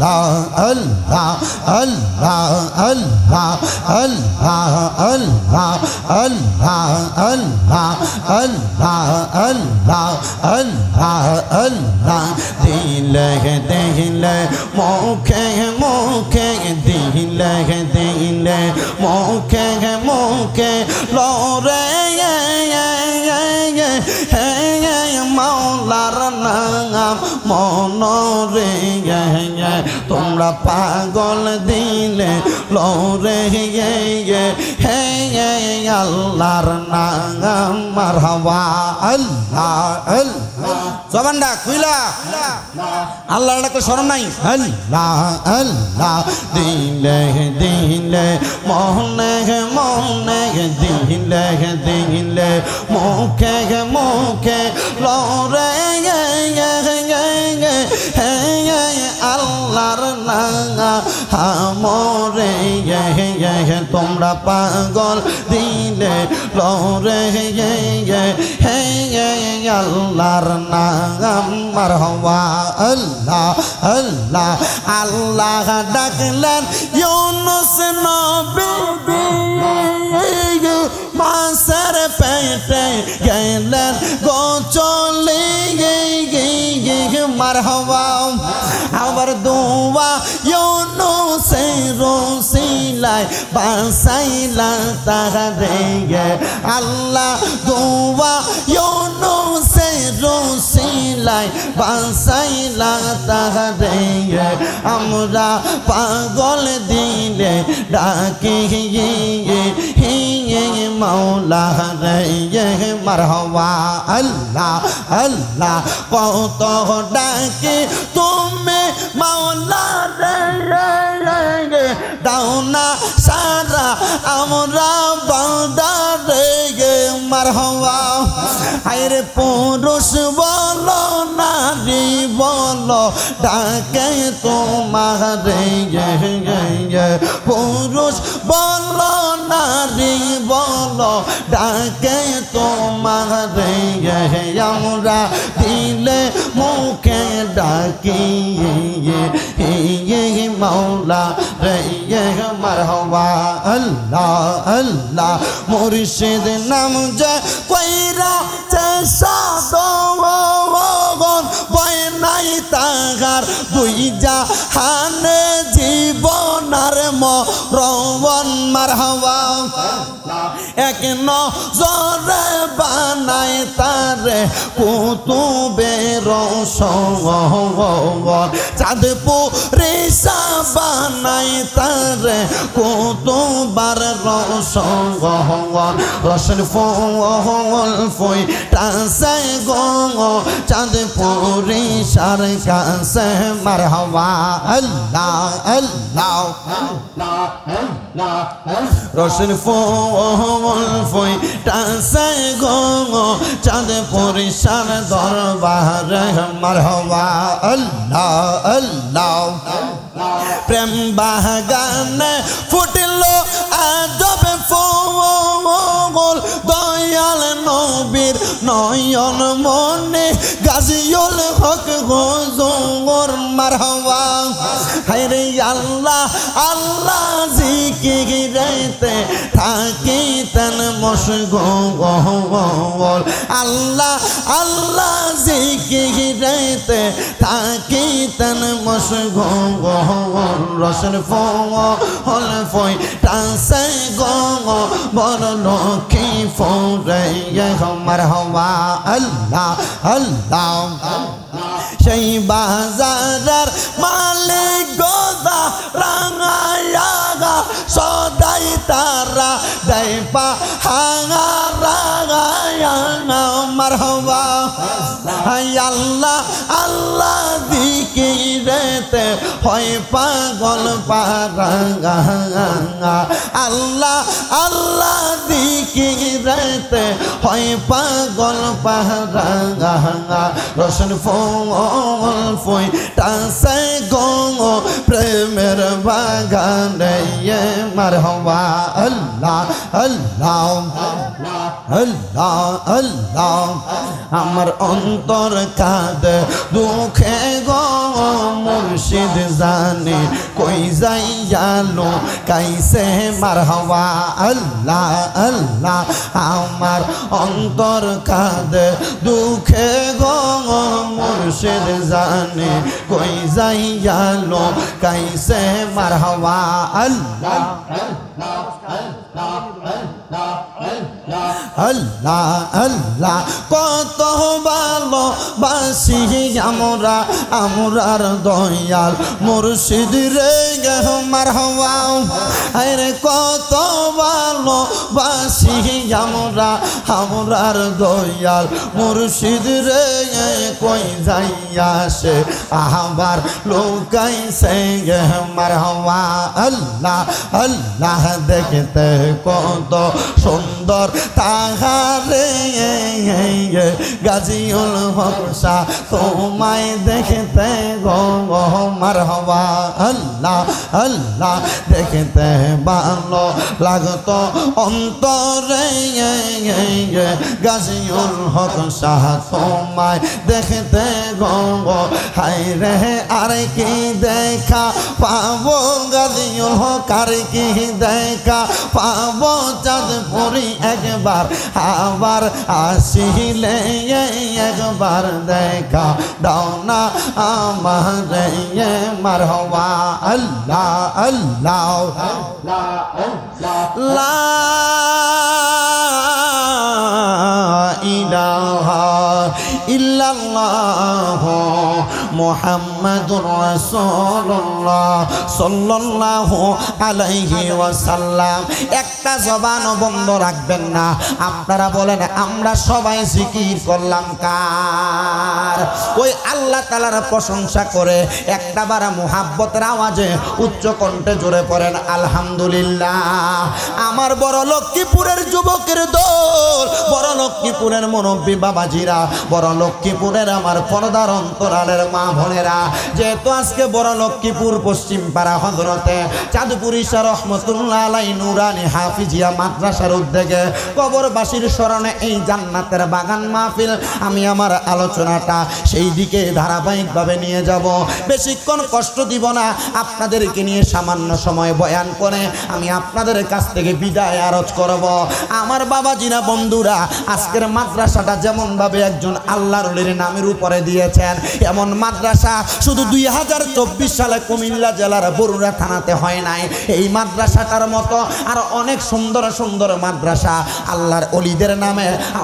Allah Allah Allah Allah Allah Allah Allah Allah Allah Allah Allah Allah dile dile moke moke dile dile moke moke lore maular nangam monore তোমরা পাগল দিলে লরে আল্লাহর নাম মারহাবা আল্লাহ আল্লাহ জবানটা খুইলা আল্লাহর ডাকে শরম নাই আল্লাহ আল্লাহ দিলে দিলে মনে মনে দিলে দিলে মুখে মুখে লরে আল্লাহর নাম আমরে তোমরা পাগল দিলে লরে আল্লাহর নাম মারহাবা আল্লাহ আল্লাহ আল্লাহ ডাকলেন ইউনুস নবী মাছের পেটে গেলেন গোচলে মারহাবা আবার দোয়া ইউনুসের রসিলায় বাসাইলা তাহারে আল্লাহ দোয়া ইউনুসের রসিলায় বাসাইলা তাহারে আমরা পাগল দিলে ডাকি মৌলা রে মারহাবা আল্লাহ আল্লাহ কত ডাকি তুমি মৌলা রে দাও না সারা আমরা বান্দা রে মারহাবা আরে পুরুষ বলো নারী বলো ডাকে তোমারে পুরুষ বলো নারী বলো ডাকে তোমারে আমরা দিলে মুখে ডাকি মৌলা রে মারহাবা আল্লাহ আল্লাহ মুর্শিদ নাম যে কইরা চেষ্টা বয় নাই তাহার দুই জাহানে জীবনার মরণ মারহাবা এক নজরে বানাই তারে কুতুবের সঙ্গন চাঁদপুরে বানাই তারে কুতুবার সঙ্গন রসন ফল ফই টাসে গঙ্গ চাঁদপুরে সার কাছে মারহাবা আল্লাহ আল্লাহ রসন ফল ফই টাসে গঙ্গ চাঁদপুরে সার দরবার মারহাবা আল্লাহ আল্লাহ প্রেম বাগানে ফুটলো আজব ফুল দয়াল নবীর নয়ন মনে গাজিউল হক হুজুর মারহাবা হায়রে আল্লাহ আল্লাহ জিকিরেতে থাকিতেন মশগুল আল্লাহ আল্লাহ জিকিরেতে থাকিতেন মশগুল রসন ফল ফই টাসে গঙ্গ বড় লক্ষ্মী ফোরে মারহাবা আল্লাহ আল্লাহ সেই বাজারের মালিক গোদা রাঙায়া সদাই তারা দেয় পাহাঙা রাঙায়া মারহাবা আল্লাহ আল্লাহ দিকিরেতে হয় পাগল পারাঙা আল্লাহ আল্লাহ দিকিরেতে হয় পাগল পারাঙা রসন ফল ফই টাসে গঙ্গ প্রেমের বাগানে মারহাবা আল্লাহ আল্লাহ আল্লাহ আল্লাহ আমার অন্তর কাঁদে দুঃখে গো মুর্শিদ জানে কই যাইয়ালো কাইসে মারহাবা আল্লাহ আল্লাহ আমার অন্তর কাঁদে দুঃখে গো মুর্শিদ জানে কই যাইয়ালো কাইসে মারহাবা আল্লাহ আল্লাহ আল্লাহ কত ভালোবাসি আমরা আমরার দয়াল মুর্শিদ রে মারহাবা আরে কত ভালোবাসি আমরা আমরার দয়াল মুর্শিদ রে কই যাইয়া সে আবার লোকাইছে মারহাবা আল্লাহ আল্লাহ দেখতে কত সুন্দর তাহারে গাজীউল হক শাহ তোমায় দেখতে গো মারহাবা আল্লাহ আল্লাহ দেখতে ভালো লাগতো অন্তরে গাজীউল হক শাহ তোমায় দেখতে গো হায় রে আর কি দেখা পাবো গাজীউল হক আর কি দেখা পাবো চাঁদপুরি একবার আবার আসিলে একবার দেখা দাও না আমার মারহাবা আল্লাহ আল্লাহ লা ইলাহা ইল্লাল্লাহ মুহাম্মাদুর রাসূলুল্লাহ সাল্লাল্লাহু আলাইহি ওয়াসাল্লাম। একটা জবান বন্ধ রাখবেন না। আপনারা বলেন আমরা সবাই জিকির করলাম কার? ওই আল্লাহ তাআলার প্রশংসা করে একটা বার মুহাব্বতের আওয়াজে উচ্চ কণ্ঠে জোরে পড়েন আলহামদুলিল্লাহ। আমার বড় লক্ষ্মীপুরের যুবকের দল, বড় লক্ষ্মীপুরের মুরব্বী বাবাজিরা, বড় লক্ষ্মীপুরের আমার পর্দার অন্তরালের মা বোনেরা, যেহেতু আজকে বড় লক্ষ্মীপুর পশ্চিম পাড়া হযরতে চাঁদপুরি শাহ রহমতুল্লাহ আলাইহি নুরানি হাফিজিয়া মাদ্রাসার উদ্যোগে কবরবাসীর স্মরণে এই জান্নাতের বাগান মাহফিল, আমি আমার আলোচনাটা সেই দিকে ধারাবাহিকভাবে নিয়ে যাব। বেশিক্ষণ কষ্ট দিব না, আপনাদেরকে নিয়ে সামান্য সময় বয়ান করে আমি আপনাদের কাছ থেকে বিদায় আরজ করব। আমার বাবাজিরা বন্ধুরা, আজকের মাদ্রাসাটা যেমনভাবে একজন আল্লাহর ওলির নামের উপরে দিয়েছেন, এমন মাদ্রাসা শুধু 2024 সালে কুমিল্লা জেলার বরুড়া থানাতে হয় নাই। এই মাদ্রাসাটার মতো আর অনেক সুন্দর সুন্দর মাদ্রাসা আল্লাহর ওলিদের নামে